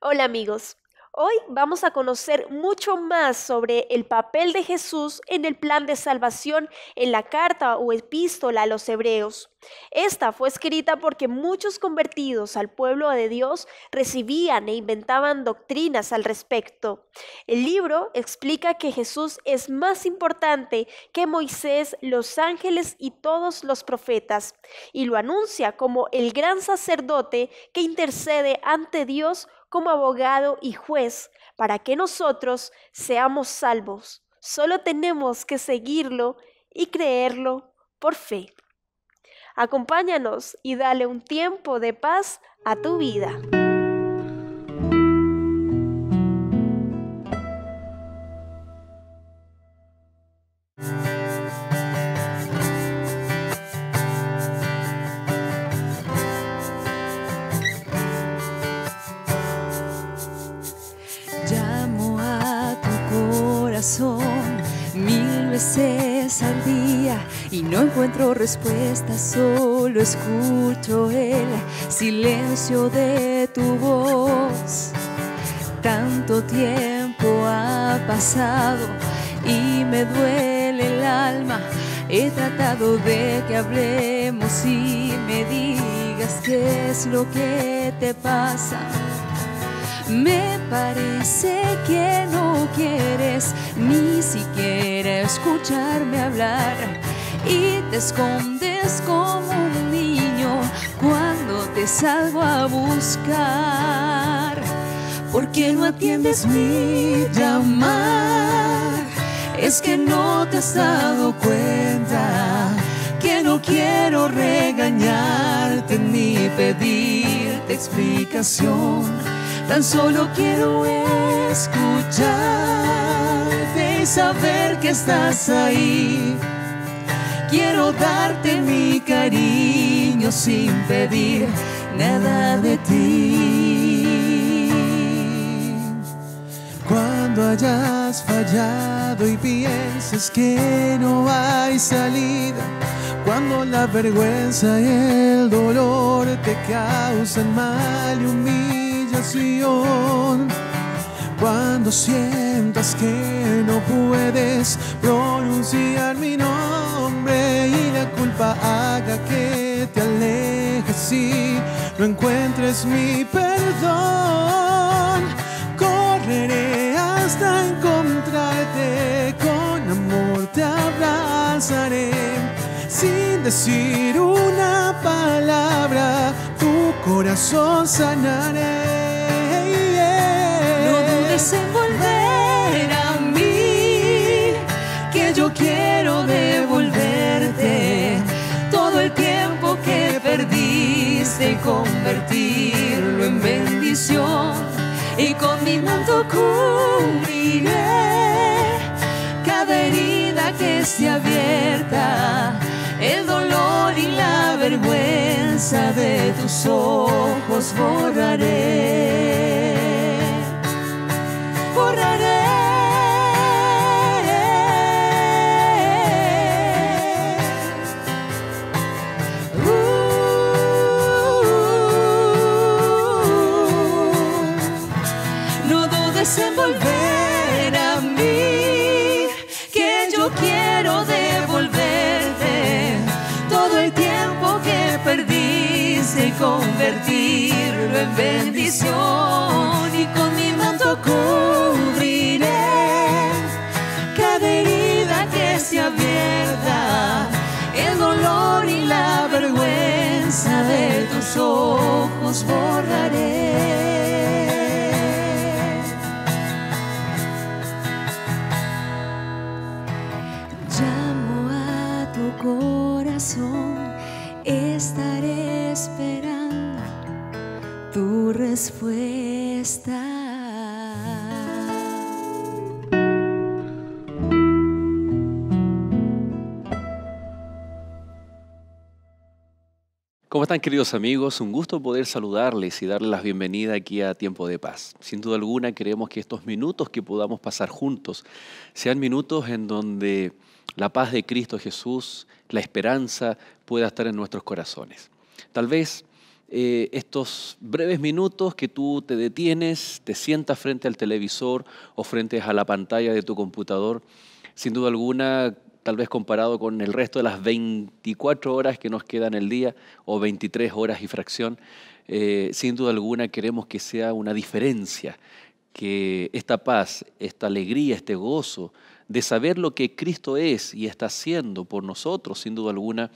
Hola amigos, hoy vamos a conocer mucho más sobre el papel de Jesús en el plan de salvación en la carta o epístola a los hebreos. Esta fue escrita porque muchos convertidos al pueblo de Dios recibían e inventaban doctrinas al respecto. El libro explica que Jesús es más importante que Moisés, los ángeles y todos los profetas, y lo anuncia como el gran sacerdote que intercede ante Dios como abogado y juez para que nosotros seamos salvos. Solo tenemos que seguirlo y creerlo por fe. Acompáñanos y dale un tiempo de paz a tu vida. Llamo a tu corazón 1000 veces al día y no encuentro respuesta, solo escucho el silencio de tu voz. Tanto tiempo ha pasado y me duele el alma. He tratado de que hablemos y me digas qué es lo que te pasa. Me parece que no quieres ni siquiera escucharme hablar y te escondes como un niño cuando te salgo a buscar. ¿Por qué no atiendes mi llamar? Es que no te has dado cuenta que no quiero regañarte ni pedirte explicación. Tan solo quiero escucharte y saber que estás ahí. Quiero darte mi cariño sin pedir nada de ti. Cuando hayas fallado y pienses que no hay salida, cuando la vergüenza y el dolor te causan mal y humillación, cuando sientas que no puedes pronunciar mi nombre y la culpa haga que te alejes y no encuentres mi perdón, correré hasta encontrarte, con amor te abrazaré, sin decir una palabra, tu corazón sanaré. No dudes en volver a mí, que yo quiero devolverte todo el tiempo que perdiste y convertirlo en bendición. Y con mi manto cubriré cada herida que esté abierta, el dolor y la vergüenza de tus ojos borraré. Borraré. No dudes en volver a mí, que yo quiero devolverte todo el tiempo que perdiste y convertirlo en bendición. Y con mi manto cubriré cada herida que esté abierta, el dolor y la vergüenza de tus ojos borraré. Llamo a tu corazón, estaré esperando tu respuesta. ¿Cómo están, queridos amigos? Un gusto poder saludarles y darles la bienvenida aquí a Tiempo de Paz. Sin duda alguna queremos que estos minutos que podamos pasar juntos sean minutos en donde la paz de Cristo Jesús, la esperanza pueda estar en nuestros corazones. Tal vez estos breves minutos que tú te detienes, te sientas frente al televisor o frente a la pantalla de tu computador, sin duda alguna, tal vez comparado con el resto de las 24 horas que nos quedan el día o 23 horas y fracción, sin duda alguna queremos que sea una diferencia, que esta paz, esta alegría, este gozo de saber lo que Cristo es y está haciendo por nosotros, sin duda alguna,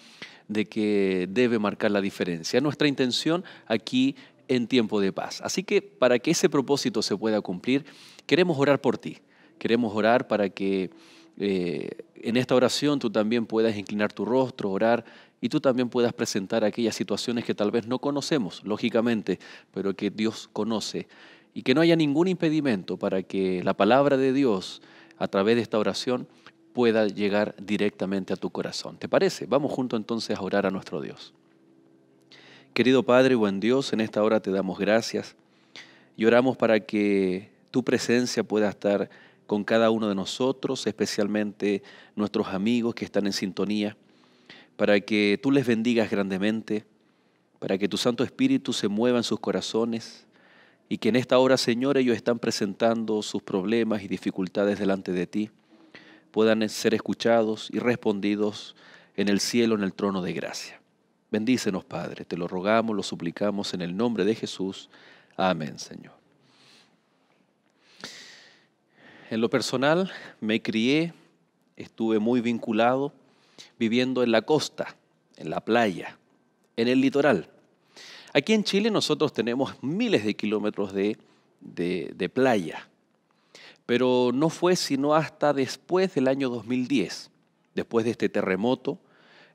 de que debe marcar la diferencia. Es nuestra intención aquí en Tiempo de Paz. Así que para que ese propósito se pueda cumplir, queremos orar por ti. Queremos orar para que en esta oración tú también puedas inclinar tu rostro, orar, y tú también puedas presentar aquellas situaciones que tal vez no conocemos, lógicamente, pero que Dios conoce, y que no haya ningún impedimento para que la palabra de Dios, a través de esta oración, pueda llegar directamente a tu corazón. ¿Te parece? Vamos juntos entonces a orar a nuestro Dios. Querido Padre, buen Dios, en esta hora te damos gracias y oramos para que tu presencia pueda estar con cada uno de nosotros, especialmente nuestros amigos que están en sintonía, para que tú les bendigas grandemente, para que tu Santo Espíritu se mueva en sus corazones y que en esta hora, Señor, ellos están presentando sus problemas y dificultades delante de ti, puedan ser escuchados y respondidos en el cielo, en el trono de gracia. Bendícenos, Padre, te lo rogamos, lo suplicamos en el nombre de Jesús. Amén, Señor. En lo personal, me crié, estuve muy vinculado, viviendo en la costa, en la playa, en el litoral. Aquí en Chile nosotros tenemos miles de kilómetros de playa. Pero no fue sino hasta después del año 2010, después de este terremoto,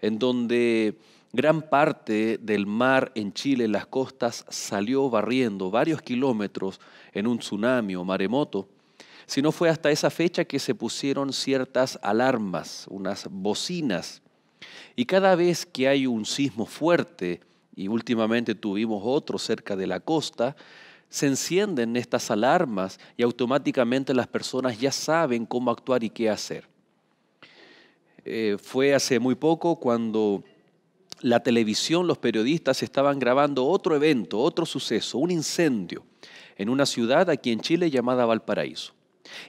en donde gran parte del mar en Chile, en las costas, salió barriendo varios kilómetros en un tsunami o maremoto, sino fue hasta esa fecha que se pusieron ciertas alarmas, unas bocinas. Y cada vez que hay un sismo fuerte, y últimamente tuvimos otro cerca de la costa, se encienden estas alarmas y automáticamente las personas ya saben cómo actuar y qué hacer. Fue hace muy poco cuando la televisión, los periodistas estaban grabando otro evento, otro suceso, un incendio en una ciudad aquí en Chile llamada Valparaíso.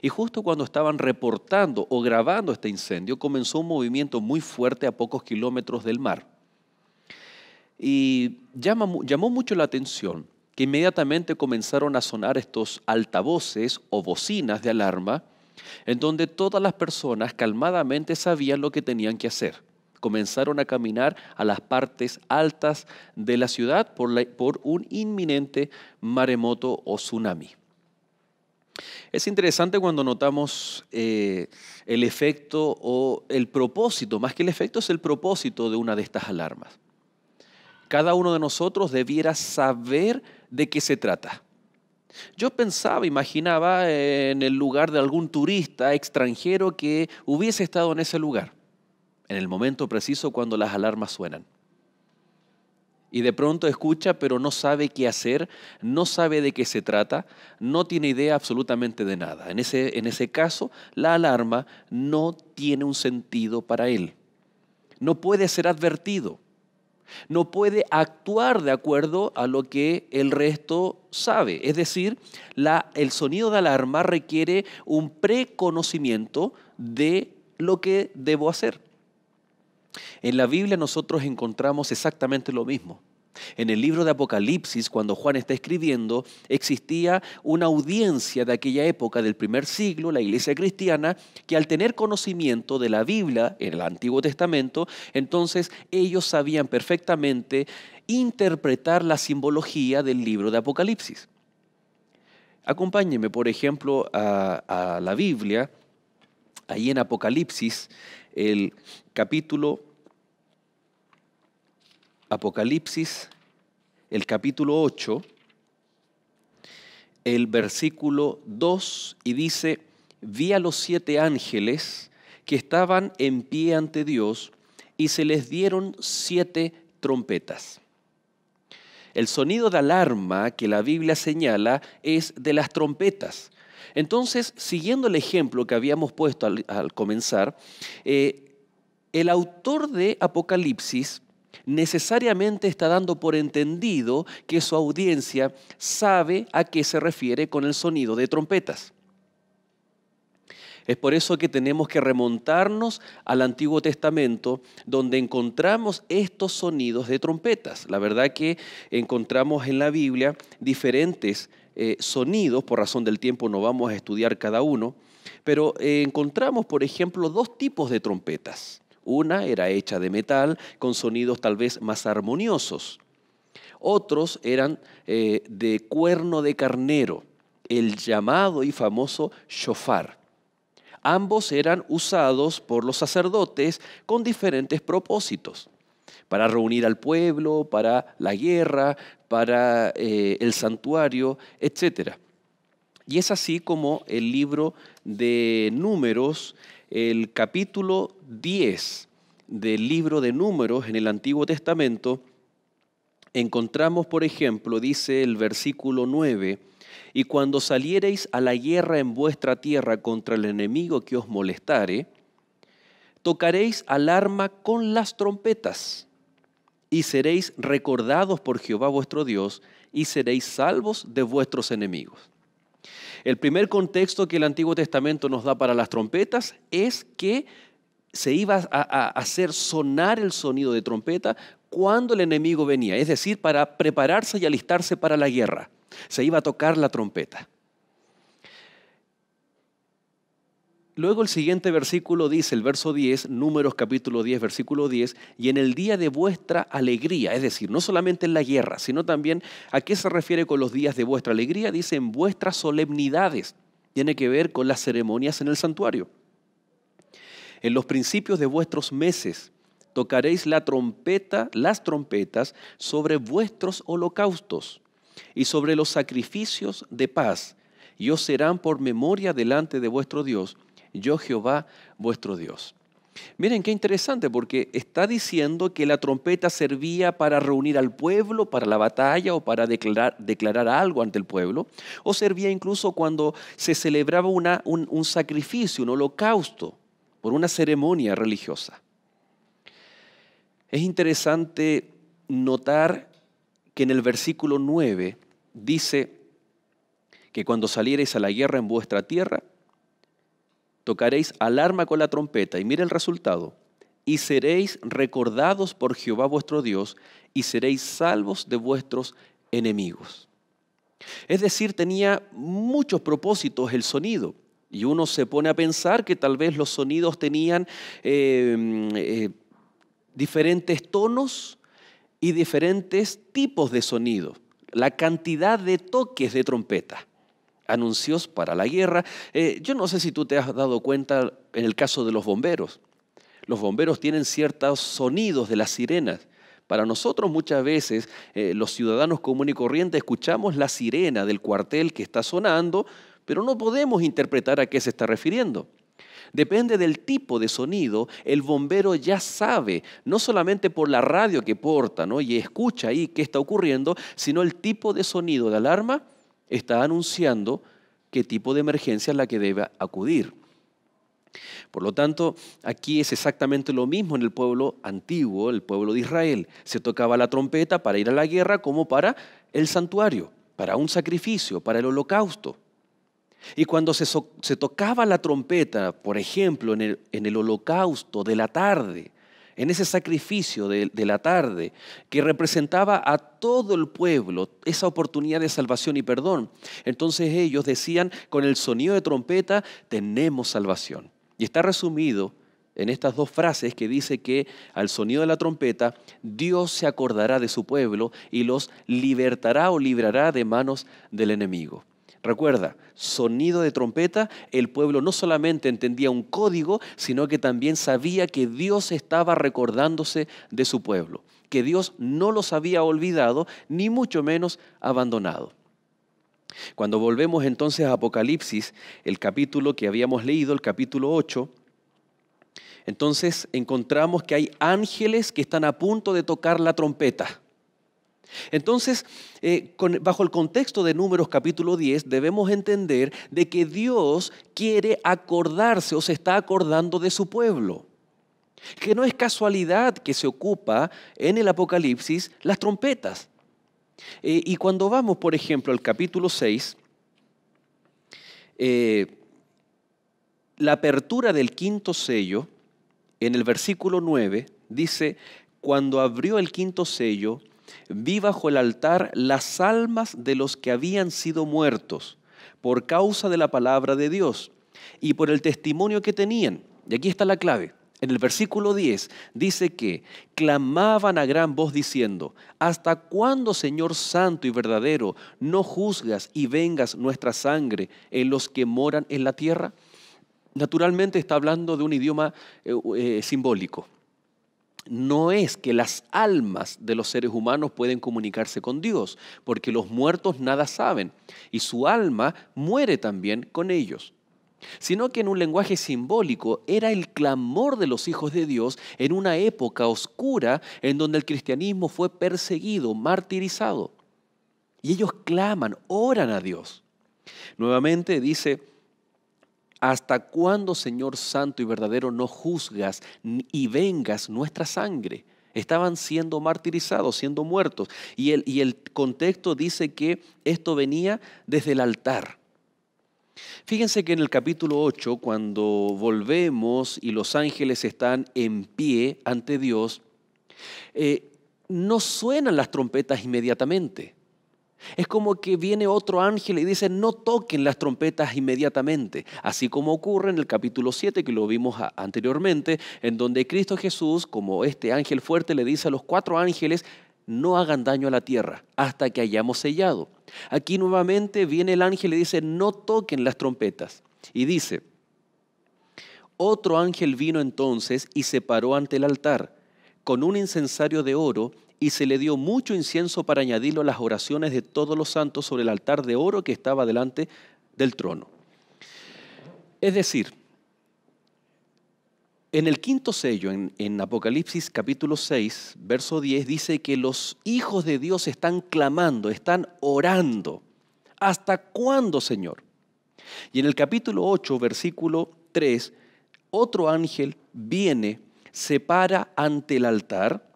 Y justo cuando estaban reportando o grabando este incendio, comenzó un movimiento muy fuerte a pocos kilómetros del mar. Y llamó mucho la atención que inmediatamente comenzaron a sonar estos altavoces o bocinas de alarma, en donde todas las personas calmadamente sabían lo que tenían que hacer. Comenzaron a caminar a las partes altas de la ciudad por un inminente maremoto o tsunami. Es interesante cuando notamos el efecto o el propósito, más que el efecto es el propósito de una de estas alarmas. Cada uno de nosotros debiera saber de qué se trata. Yo pensaba, imaginaba en el lugar de algún turista extranjero que hubiese estado en ese lugar, en el momento preciso cuando las alarmas suenan. Y de pronto escucha, pero no sabe qué hacer, no sabe de qué se trata, no tiene idea absolutamente de nada. En ese caso, la alarma no tiene un sentido para él. No puede ser advertido. No puede actuar de acuerdo a lo que el resto sabe. Es decir, el sonido de alarma requiere un preconocimiento de lo que debo hacer. En la Biblia nosotros encontramos exactamente lo mismo. En el libro de Apocalipsis, cuando Juan está escribiendo, existía una audiencia de aquella época del primer siglo, la iglesia cristiana, que al tener conocimiento de la Biblia en el Antiguo Testamento, entonces ellos sabían perfectamente interpretar la simbología del libro de Apocalipsis. Acompáñenme, por ejemplo, a la Biblia, ahí en Apocalipsis, el capítulo Apocalipsis, el capítulo 8, el versículo 2, y dice: vi a los 7 ángeles que estaban en pie ante Dios y se les dieron 7 trompetas. El sonido de alarma que la Biblia señala es de las trompetas. Entonces, siguiendo el ejemplo que habíamos puesto al comenzar, el autor de Apocalipsis necesariamente está dando por entendido que su audiencia sabe a qué se refiere con el sonido de trompetas. Es por eso que tenemos que remontarnos al Antiguo Testamento, donde encontramos estos sonidos de trompetas. La verdad que encontramos en la Biblia diferentes sonidos, por razón del tiempo no vamos a estudiar cada uno, pero encontramos, por ejemplo, dos tipos de trompetas. Una era hecha de metal, con sonidos tal vez más armoniosos. Otros eran de cuerno de carnero, el llamado y famoso shofar. Ambos eran usados por los sacerdotes con diferentes propósitos, para reunir al pueblo, para la guerra, para el santuario, etc. Y es así como el libro de Números, el capítulo 10 del libro de Números en el Antiguo Testamento, encontramos, por ejemplo, dice el versículo 9, y cuando saliereis a la guerra en vuestra tierra contra el enemigo que os molestare, tocaréis alarma con las trompetas, y seréis recordados por Jehová vuestro Dios, y seréis salvos de vuestros enemigos. El primer contexto que el Antiguo Testamento nos da para las trompetas es que se iba a hacer sonar el sonido de trompeta cuando el enemigo venía, es decir, para prepararse y alistarse para la guerra. Se iba a tocar la trompeta. Luego el siguiente versículo dice, el verso 10, Números capítulo 10, versículo 10, y en el día de vuestra alegría, es decir, no solamente en la guerra, sino también, ¿a qué se refiere con los días de vuestra alegría? Dice, en vuestras solemnidades, tiene que ver con las ceremonias en el santuario. En los principios de vuestros meses, tocaréis las trompetas sobre vuestros holocaustos y sobre los sacrificios de paz, y os serán por memoria delante de vuestro Dios, yo Jehová vuestro Dios. Miren qué interesante, porque está diciendo que la trompeta servía para reunir al pueblo, para la batalla o para declarar algo ante el pueblo, o servía incluso cuando se celebraba un sacrificio, un holocausto, por una ceremonia religiosa. Es interesante notar que en el versículo 9 dice que cuando saliereis a la guerra en vuestra tierra, tocaréis alarma con la trompeta, y mire el resultado, y seréis recordados por Jehová vuestro Dios, y seréis salvos de vuestros enemigos. Es decir, tenía muchos propósitos el sonido, y uno se pone a pensar que tal vez los sonidos tenían diferentes tonos y diferentes tipos de sonido, la cantidad de toques de trompeta, anuncios para la guerra. Yo no sé si tú te has dado cuenta en el caso de los bomberos. Los bomberos tienen ciertos sonidos de las sirenas. Para nosotros muchas veces, los ciudadanos comunes y corrientes, escuchamos la sirena del cuartel que está sonando, pero no podemos interpretar a qué se está refiriendo. Depende del tipo de sonido, el bombero ya sabe, no solamente por la radio que porta, ¿no?, y escucha ahí qué está ocurriendo, sino el tipo de sonido de alarma está anunciando qué tipo de emergencia es la que debe acudir. Por lo tanto, aquí es exactamente lo mismo en el pueblo antiguo, el pueblo de Israel. Se tocaba la trompeta para ir a la guerra como para el santuario, para un sacrificio, para el holocausto. Y cuando se tocaba la trompeta, por ejemplo, en el holocausto de la tarde, en ese sacrificio de la tarde, que representaba a todo el pueblo esa oportunidad de salvación y perdón, entonces ellos decían, con el sonido de trompeta, tenemos salvación. Y está resumido en estas dos frases que dice que al sonido de la trompeta, Dios se acordará de su pueblo y los libertará o librará de manos del enemigo. Recuerda, sonido de trompeta, el pueblo no solamente entendía un código, sino que también sabía que Dios estaba recordándose de su pueblo, que Dios no los había olvidado, ni mucho menos abandonado. Cuando volvemos entonces a Apocalipsis, el capítulo que habíamos leído, el capítulo 8, entonces encontramos que hay ángeles que están a punto de tocar la trompeta. Entonces, bajo el contexto de Números capítulo 10, debemos entender de que Dios quiere acordarse o se está acordando de su pueblo. Que no es casualidad que se ocupa en el Apocalipsis las trompetas. Y cuando vamos, por ejemplo, al capítulo 6, la apertura del quinto sello, en el versículo 9, dice: cuando abrió el quinto sello, vi bajo el altar las almas de los que habían sido muertos por causa de la palabra de Dios y por el testimonio que tenían. Y aquí está la clave. En el versículo 10 dice que clamaban a gran voz diciendo: ¿hasta cuándo, Señor santo y verdadero, no juzgas y vengas nuestra sangre en los que moran en la tierra? Naturalmente está hablando de un idioma simbólico. No es que las almas de los seres humanos pueden comunicarse con Dios, porque los muertos nada saben y su alma muere también con ellos, sino que en un lenguaje simbólico era el clamor de los hijos de Dios en una época oscura en donde el cristianismo fue perseguido, martirizado. Y ellos claman, oran a Dios. Nuevamente dice: ¿hasta cuándo, Señor santo y verdadero, no juzgas y vengas nuestra sangre? Estaban siendo martirizados, siendo muertos. Y el contexto dice que esto venía desde el altar. Fíjense que en el capítulo 8, cuando volvemos y los ángeles están en pie ante Dios, no suenan las trompetas inmediatamente. Es como que viene otro ángel y dice: no toquen las trompetas inmediatamente. Así como ocurre en el capítulo 7, que lo vimos anteriormente, en donde Cristo Jesús, como este ángel fuerte, le dice a los 4 ángeles: no hagan daño a la tierra hasta que hayamos sellado. Aquí nuevamente viene el ángel y dice: no toquen las trompetas. Y dice: otro ángel vino entonces y se paró ante el altar con un incensario de oro, y se le dio mucho incienso para añadirlo a las oraciones de todos los santos sobre el altar de oro que estaba delante del trono. Es decir, en el quinto sello, en Apocalipsis capítulo 6, verso 10, dice que los hijos de Dios están clamando, están orando. ¿Hasta cuándo, Señor? Y en el capítulo 8, versículo 3, otro ángel viene, se para ante el altar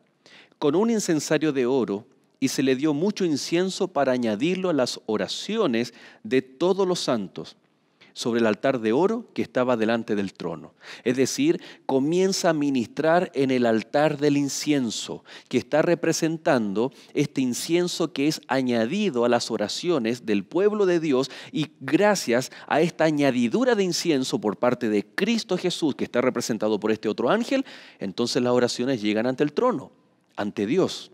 con un incensario de oro, y se le dio mucho incienso para añadirlo a las oraciones de todos los santos sobre el altar de oro que estaba delante del trono. Es decir, comienza a ministrar en el altar del incienso, que está representando este incienso que es añadido a las oraciones del pueblo de Dios, y gracias a esta añadidura de incienso por parte de Cristo Jesús, que está representado por este otro ángel, entonces las oraciones llegan ante el trono, ante Dios.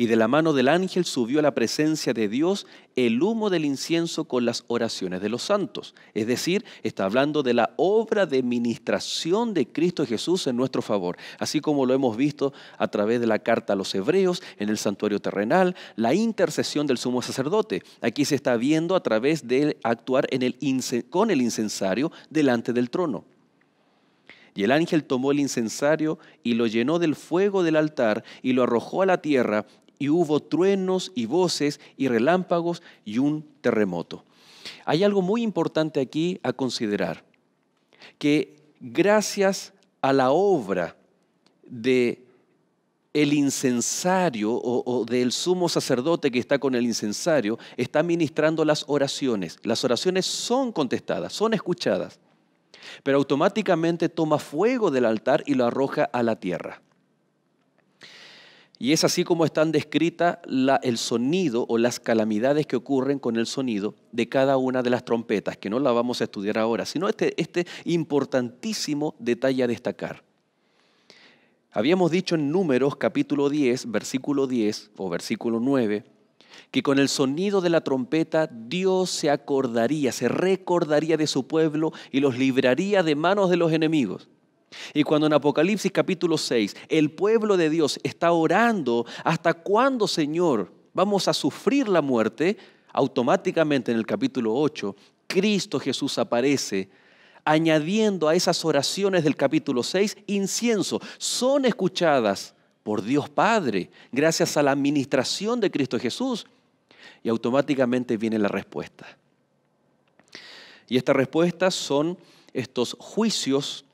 Y de la mano del ángel subió a la presencia de Dios el humo del incienso con las oraciones de los santos. Es decir, está hablando de la obra de ministración de Cristo Jesús en nuestro favor, así como lo hemos visto a través de la carta a los hebreos, en el santuario terrenal, la intercesión del sumo sacerdote. Aquí se está viendo a través de actuar con el incensario delante del trono. Y el ángel tomó el incensario y lo llenó del fuego del altar y lo arrojó a la tierra, y hubo truenos y voces y relámpagos y un terremoto. Hay algo muy importante aquí a considerar, que gracias a la obra de el incensario o del sumo sacerdote que está con el incensario, está ministrando las oraciones. Las oraciones son contestadas, son escuchadas, pero automáticamente toma fuego del altar y lo arroja a la tierra. Y es así como están descritas el sonido o las calamidades que ocurren con el sonido de cada una de las trompetas, que no la vamos a estudiar ahora, sino este importantísimo detalle a destacar. Habíamos dicho en Números capítulo 10, versículo 10 o versículo 9, que con el sonido de la trompeta Dios se acordaría, se recordaría de su pueblo y los libraría de manos de los enemigos. Y cuando en Apocalipsis capítulo 6 el pueblo de Dios está orando: ¿hasta cuándo, Señor, vamos a sufrir la muerte?, automáticamente en el capítulo 8 Cristo Jesús aparece añadiendo a esas oraciones del capítulo 6 incienso. Son escuchadas por Dios Padre gracias a la administración de Cristo Jesús, y automáticamente viene la respuesta. Y esta respuesta son estos juicios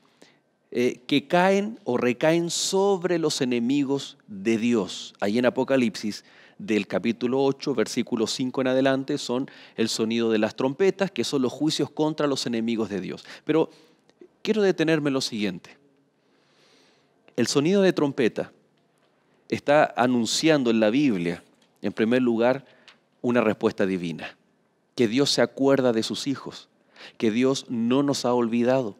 que caen o recaen sobre los enemigos de Dios. Ahí en Apocalipsis, del capítulo 8, versículo 5 en adelante, son el sonido de las trompetas, que son los juicios contra los enemigos de Dios. Pero quiero detenerme en lo siguiente. El sonido de trompeta está anunciando en la Biblia, en primer lugar, una respuesta divina. Que Dios se acuerda de sus hijos, que Dios no nos ha olvidado.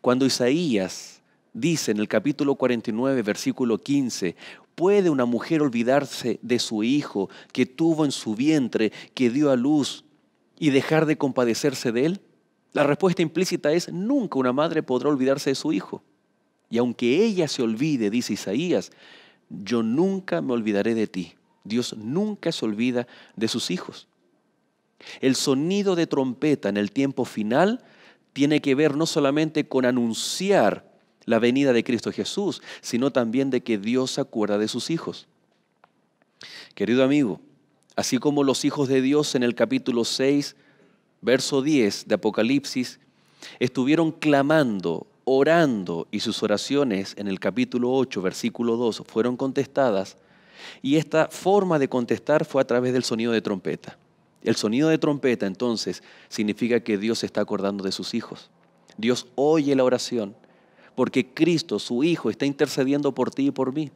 Cuando Isaías dice en el capítulo 49, versículo 15, ¿puede una mujer olvidarse de su hijo que tuvo en su vientre, que dio a luz, y dejar de compadecerse de él? La respuesta implícita es, nunca una madre podrá olvidarse de su hijo. Y aunque ella se olvide, dice Isaías, yo nunca me olvidaré de ti. Dios nunca se olvida de sus hijos. El sonido de trompeta en el tiempo final tiene que ver no solamente con anunciar la venida de Cristo Jesús, sino también de que Dios se acuerda de sus hijos. Querido amigo, así como los hijos de Dios en el capítulo 6, verso 10 de Apocalipsis, estuvieron clamando, orando, y sus oraciones en el capítulo 8, versículo 2, fueron contestadas, y esta forma de contestar fue a través del sonido de trompeta. El sonido de trompeta, entonces, significa que Dios se está acordando de sus hijos. Dios oye la oración, porque Cristo, su Hijo, está intercediendo por ti y por mí.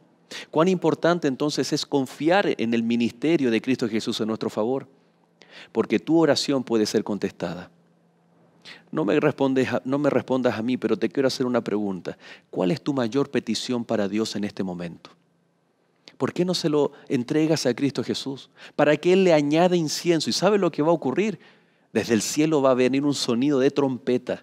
Cuán importante entonces es confiar en el ministerio de Cristo Jesús en nuestro favor, porque tu oración puede ser contestada. No me respondas a mí, pero te quiero hacer una pregunta. ¿Cuál es tu mayor petición para Dios en este momento? ¿Por qué no se lo entregas a Cristo Jesús? Para que Él le añada incienso. ¿Y sabe lo que va a ocurrir? Desde el cielo va a venir un sonido de trompeta.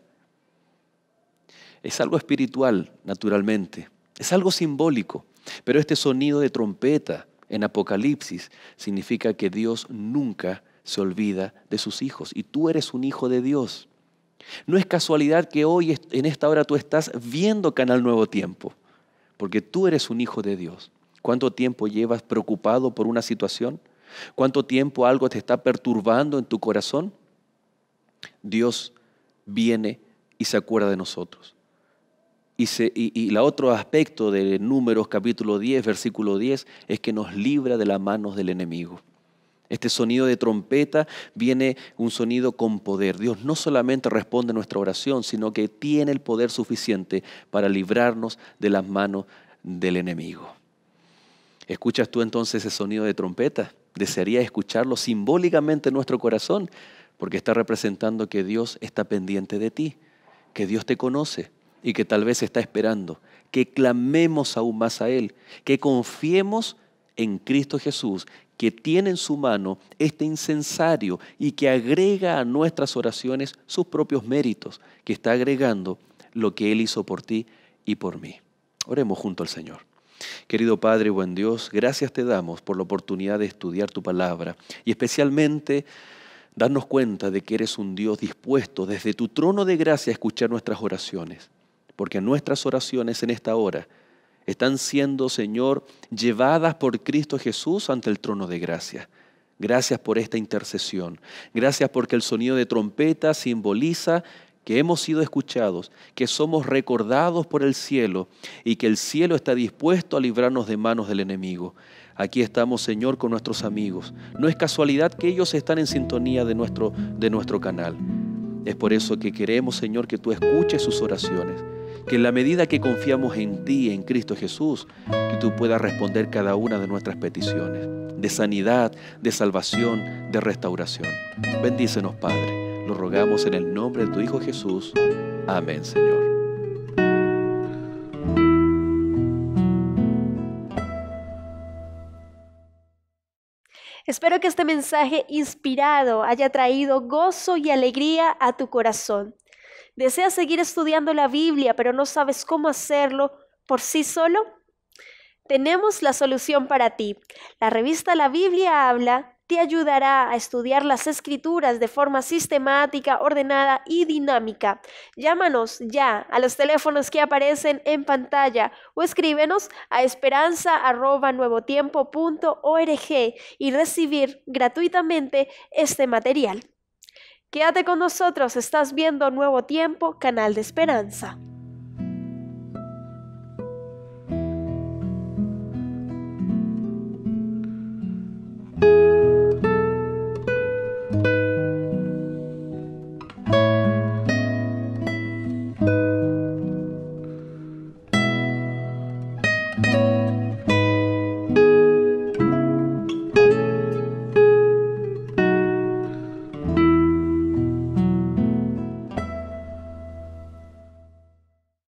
Es algo espiritual, naturalmente. Es algo simbólico. Pero este sonido de trompeta en Apocalipsis significa que Dios nunca se olvida de sus hijos. Y tú eres un hijo de Dios. No es casualidad que hoy, en esta hora, tú estás viendo Canal Nuevo Tiempo. Porque tú eres un hijo de Dios. ¿Cuánto tiempo llevas preocupado por una situación? ¿Cuánto tiempo algo te está perturbando en tu corazón? Dios viene y se acuerda de nosotros. Y el otro aspecto de Números capítulo 10, versículo 10, es que nos libra de las manos del enemigo. Este sonido de trompeta viene un sonido con poder. Dios no solamente responde a nuestra oración, sino que tiene el poder suficiente para librarnos de las manos del enemigo. ¿Escuchas tú entonces ese sonido de trompeta? ¿Desearías escucharlo simbólicamente en nuestro corazón? Porque está representando que Dios está pendiente de ti, que Dios te conoce y que tal vez está esperando que clamemos aún más a Él, que confiemos en Cristo Jesús, que tiene en su mano este incensario y que agrega a nuestras oraciones sus propios méritos, que está agregando lo que Él hizo por ti y por mí. Oremos junto al Señor. Querido Padre, buen Dios, gracias te damos por la oportunidad de estudiar tu palabra y especialmente darnos cuenta de que eres un Dios dispuesto desde tu trono de gracia a escuchar nuestras oraciones, porque nuestras oraciones en esta hora están siendo, Señor, llevadas por Cristo Jesús ante el trono de gracia. Gracias por esta intercesión. Gracias porque el sonido de trompeta simboliza que hemos sido escuchados, que somos recordados por el cielo y que el cielo está dispuesto a librarnos de manos del enemigo. Aquí estamos, Señor, con nuestros amigos. No es casualidad que ellos están en sintonía de nuestro canal. Es por eso que queremos, Señor, que tú escuches sus oraciones, que en la medida que confiamos en ti, en Cristo Jesús, que tú puedas responder cada una de nuestras peticiones, de sanidad, de salvación, de restauración. Bendícenos, Padre. Lo rogamos en el nombre de tu Hijo Jesús. Amén, Señor. Espero que este mensaje inspirado haya traído gozo y alegría a tu corazón. ¿Deseas seguir estudiando la Biblia, pero no sabes cómo hacerlo por sí solo? Tenemos la solución para ti. La revista La Biblia Habla te ayudará a estudiar las Escrituras de forma sistemática, ordenada y dinámica. Llámanos ya a los teléfonos que aparecen en pantalla o escríbenos a esperanza@nuevotiempo.org y recibir gratuitamente este material. Quédate con nosotros, estás viendo Nuevo Tiempo, canal de esperanza.